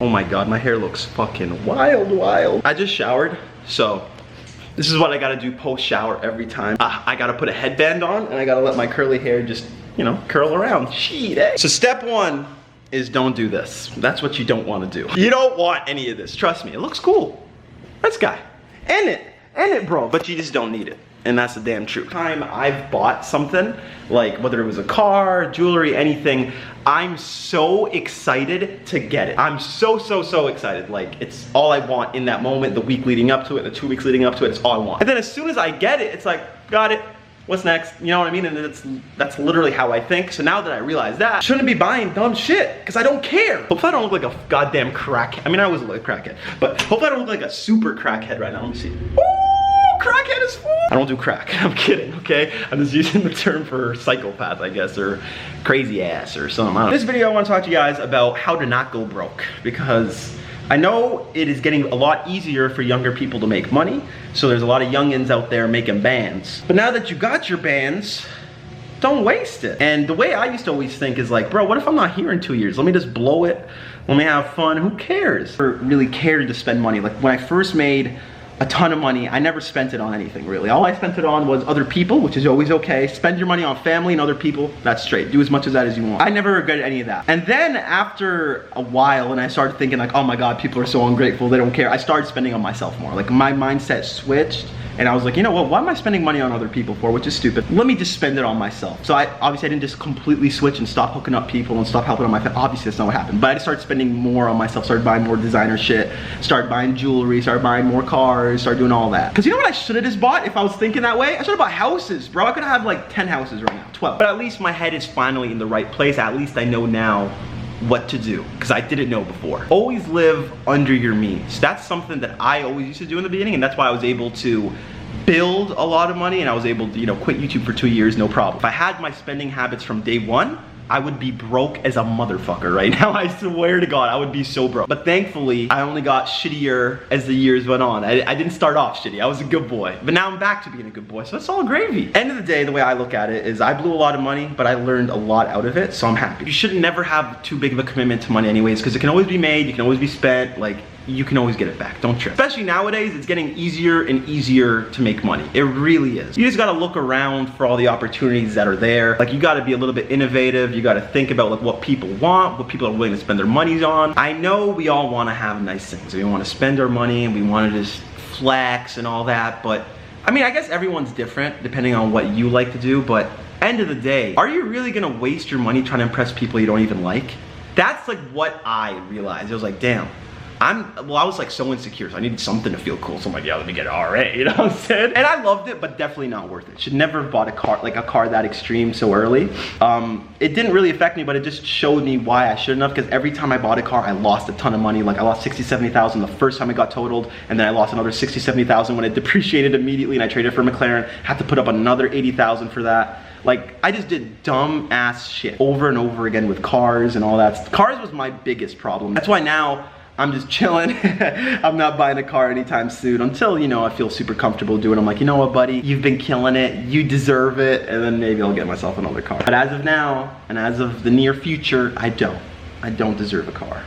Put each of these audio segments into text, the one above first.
Oh my god, my hair looks fucking wild. I just showered, so this is what I gotta do post-shower every time. I gotta put a headband on and I gotta let my curly hair just, you know, curl around. Shit, eh? So step one is don't do this. That's what you don't want to do. You don't want any of this, trust me. It looks cool. This guy. End it, bro. But you just don't need it. And that's the damn truth. Time I've bought something, like whether it was a car, jewelry, anything, I'm so excited to get it. I'm so excited. Like, it's all I want in that moment, the week leading up to it, the 2 weeks leading up to it, it's all I want. And then as soon as I get it, it's like, got it. What's next? You know what I mean? And that's literally how I think. So now that I realize that, I shouldn't be buying dumb shit, because I don't care. Hopefully I don't look like a goddamn crackhead. I mean, I always look like a crackhead, but hopefully I don't look like a super crackhead right now. Let me see. Crackhead is full. I don't do crack. I'm kidding, okay? I'm just using the term for psychopath, I guess, or crazy ass or something. I don't know. In this video, I want to talk to you guys about how to not go broke, because I know it is getting a lot easier for younger people to make money. So there's a lot of youngins out there making bands. But now that you got your bands, don't waste it. And the way I used to always think is like, bro, what if I'm not here in 2 years? Let me just blow it. Let me have fun. Who cares? Or really cared to spend money. Like when I first made a ton of money, I never spent it on anything really. All I spent it on was other people, which is always okay. Spend your money on family and other people, that's straight. Do as much of that as you want. I never regretted any of that. And then after a while, and I started thinking like, oh my God, people are so ungrateful, they don't care. I started spending on myself more. Like my mindset switched. And I was like, you know what, why am I spending money on other people for, which is stupid. Let me just spend it on myself. So obviously I didn't just completely switch and stop hooking up people and stop helping on my family. Obviously that's not what happened. But I just started spending more on myself, started buying more designer shit, started buying jewelry, started buying more cars, started doing all that. Cause you know what I should have just bought if I was thinking that way? I should have bought houses, bro. I could have like 10 houses right now, 12. But at least my head is finally in the right place. At least I know now what to do, because I didn't know before. Always live under your means. That's something that I always used to do in the beginning, and that's why I was able to build a lot of money, and I was able to, you know, quit YouTube for 2 years, no problem. If I had my spending habits from day one, I would be broke as a motherfucker right now. I swear to God, I would be so broke. But thankfully, I only got shittier as the years went on. I didn't start off shitty. I was a good boy. But now I'm back to being a good boy, so it's all gravy. End of the day, the way I look at it is I blew a lot of money, but I learned a lot out of it, so I'm happy. You should never have too big of a commitment to money anyways, because it can always be made, you can always be spent, like, you can always get it back, don't trip. Especially nowadays, it's getting easier and easier to make money. It really is. You just gotta look around for all the opportunities that are there. Like, you gotta be a little bit innovative. You gotta think about like what people want, what people are willing to spend their monies on. I know we all wanna have nice things. We wanna spend our money and we wanna just flex and all that, but I mean, I guess everyone's different depending on what you like to do, but end of the day, are you really gonna waste your money trying to impress people you don't even like? That's like what I realized. I was like, damn. I was like so insecure, so I needed something to feel cool. So I'm like, yeah, let me get an RA, you know what I'm saying? And I loved it, but definitely not worth it. Should never have bought a car that extreme so early. It didn't really affect me, but it just showed me why I shouldn't have, because every time I bought a car, I lost a ton of money. Like I lost 60, 70,000 the first time it got totaled, and then I lost another 60, 70,000 when it depreciated immediately, and I traded for McLaren, had to put up another 80,000 for that. Like, I just did dumb ass shit over and over again with cars and all that. Cars was my biggest problem. That's why now, I'm just chilling. I'm not buying a car anytime soon until, you know, I feel super comfortable doing it. I'm like, you know what, buddy? You've been killing it. You deserve it. And then maybe I'll get myself another car. But as of now, and as of the near future, I don't deserve a car.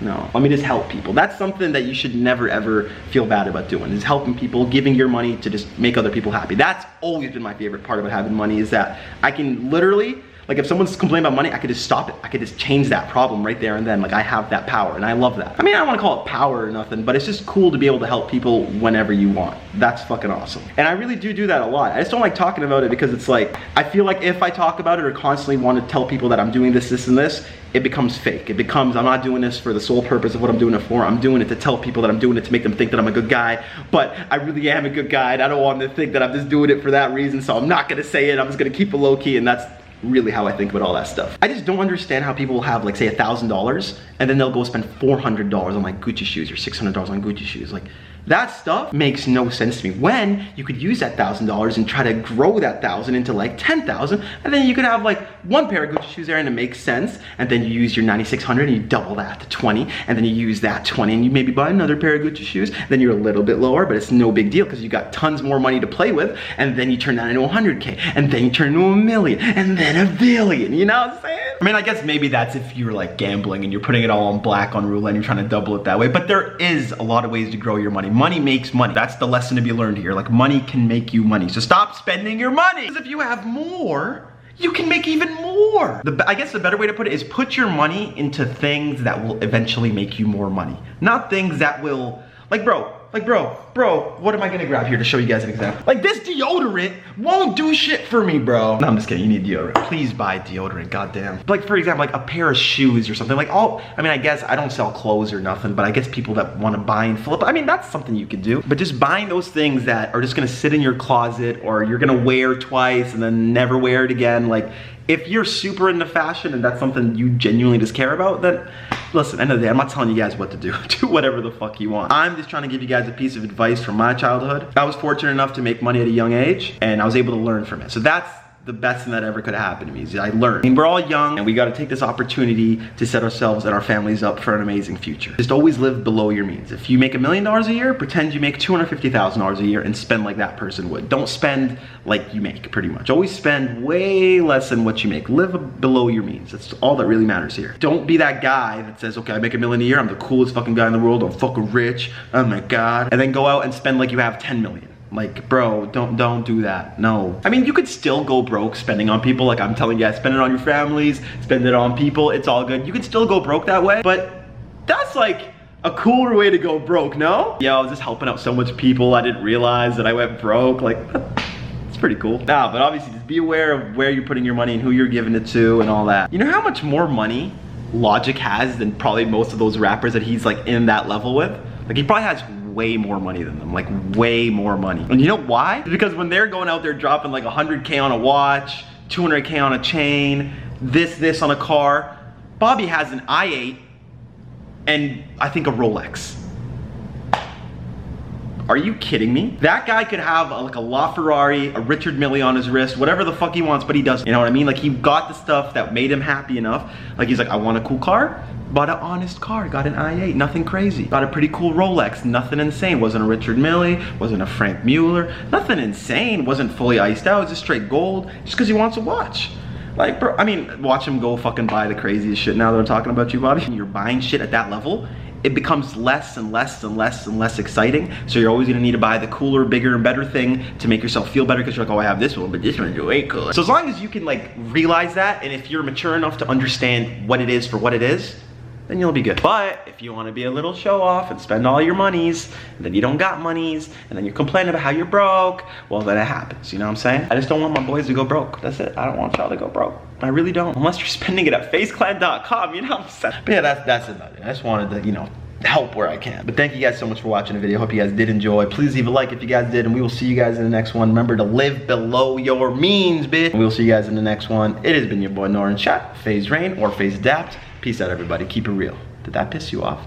No, let me just help people. That's something that you should never ever feel bad about doing, is helping people, giving your money to just make other people happy. That's always been my favorite part about having money, is that I can literally, like if someone's complaining about money, I could just stop it. I could just change that problem right there and then. Like I have that power and I love that. I mean, I don't want to call it power or nothing, but it's just cool to be able to help people whenever you want. That's fucking awesome. And I really do that a lot. I just don't like talking about it because it's like, I feel like if I talk about it or constantly want to tell people that I'm doing this, this, and this, it becomes fake. It becomes, I'm not doing this for the sole purpose of what I'm doing it for. I'm doing it to tell people that I'm doing it to make them think that I'm a good guy, but I really am a good guy and I don't want them to think that I'm just doing it for that reason, so I'm not gonna say it. I'm just gonna keep it low key, and that's really how I think about all that stuff. I just don't understand how people will have like say $1,000 and then they'll go spend $400 on like Gucci shoes or $600 on Gucci shoes. Like, That stuff makes no sense to me. When you could use that $1,000 and try to grow that 1,000 into like 10,000, and then you could have like one pair of Gucci shoes there and it makes sense, and then you use your 9,600 and you double that to 20, and then you use that 20 and you maybe buy another pair of Gucci shoes, then you're a little bit lower, but it's no big deal because you got tons more money to play with, and then you turn that into 100K, and then you turn into $1 million, and then $1 billion, you know what I'm saying? I mean, I guess maybe that's if you're like gambling and you're putting it all on black on roulette and you're trying to double it that way, but there is a lot of ways to grow your money. Money makes money. That's the lesson to be learned here. Like, money can make you money. So stop spending your money. Because if you have more, you can make even more. I guess the better way to put it is put your money into things that will eventually make you more money. Not things that will, bro, what am I gonna grab here to show you guys an example? Like, this deodorant won't do shit for me, bro. No, I'm just kidding, you need deodorant. Please buy deodorant, goddamn. Like, for example, like a pair of shoes or something. Like, I mean, I guess I don't sell clothes or nothing, but I guess people that wanna buy and flip, I mean, that's something you could do. But just buying those things that are just gonna sit in your closet or you're gonna wear twice and then never wear it again, like, if you're super into fashion and that's something you genuinely just care about, then listen, end of the day, I'm not telling you guys what to do. Do whatever the fuck you want. I'm just trying to give you guys a piece of advice from my childhood. I was fortunate enough to make money at a young age, and I was able to learn from it. So that's the best thing that ever could have happened to me, is I learned. I mean, we're all young and we gotta take this opportunity to set ourselves and our families up for an amazing future. Just always live below your means. If you make $1 million a year, pretend you make $250,000 a year and spend like that person would. Don't spend like you make, pretty much. Always spend way less than what you make. Live below your means. That's all that really matters here. Don't be that guy that says, okay, I make $1 million a year, I'm the coolest fucking guy in the world, I'm fucking rich, oh my God. And then go out and spend like you have 10 million. Like, bro, don't do that, no. I mean, you could still go broke spending on people. Like I'm telling you guys, spend it on your families, spend it on people, it's all good. You can still go broke that way, but that's like a cooler way to go broke, no? Yeah, I was just helping out so much people, I didn't realize that I went broke. Like, it's pretty cool. Nah, but obviously just be aware of where you're putting your money and who you're giving it to and all that. You know how much more money Logic has than probably most of those rappers that he's like in that level with? Like, he probably has way more money than them, like way more money. And you know why? It's because when they're going out there dropping like 100K on a watch, 200K on a chain, this on a car, Bobby has an i8 and I think a Rolex. Are you kidding me? That guy could have like a LaFerrari, a Richard Mille on his wrist, whatever the fuck he wants, but he doesn't. You know what I mean? Like, he got the stuff that made him happy enough. Like, he's like, I want a cool car. Bought an honest car, got an i8, nothing crazy. Got a pretty cool Rolex, nothing insane. Wasn't a Richard Mille, wasn't a Frank Mueller, nothing insane. Wasn't fully iced out, just straight gold, just because he wants a watch. Like, bro, I mean, watch him go fucking buy the craziest shit now that I'm talking about you, Bobby. You're buying shit at that level, it becomes less and less and less and less exciting. So you're always gonna need to buy the cooler, bigger, and better thing to make yourself feel better, because you're like, oh, I have this one, but this one's way cooler. So as long as you can like realize that, and if you're mature enough to understand what it is for what it is, then you'll be good. But if you want to be a little show off and spend all your monies, and then you don't got monies, and then you're complaining about how you're broke, well, then it happens, you know what I'm saying? I just don't want my boys to go broke. That's it. I don't want y'all to go broke. I really don't. Unless you're spending it at FaceClan.com, you know what I'm saying? But yeah, that's about it. I just wanted to, you know, help where I can. But thank you guys so much for watching the video. Hope you guys did enjoy. Please leave a like if you guys did, and we will see you guys in the next one. Remember to live below your means, bitch. And we will see you guys in the next one. It has been your boy Norin Chat, FaZe Rain or FaZe Adapt. Peace out, everybody. Keep it real. Did that piss you off?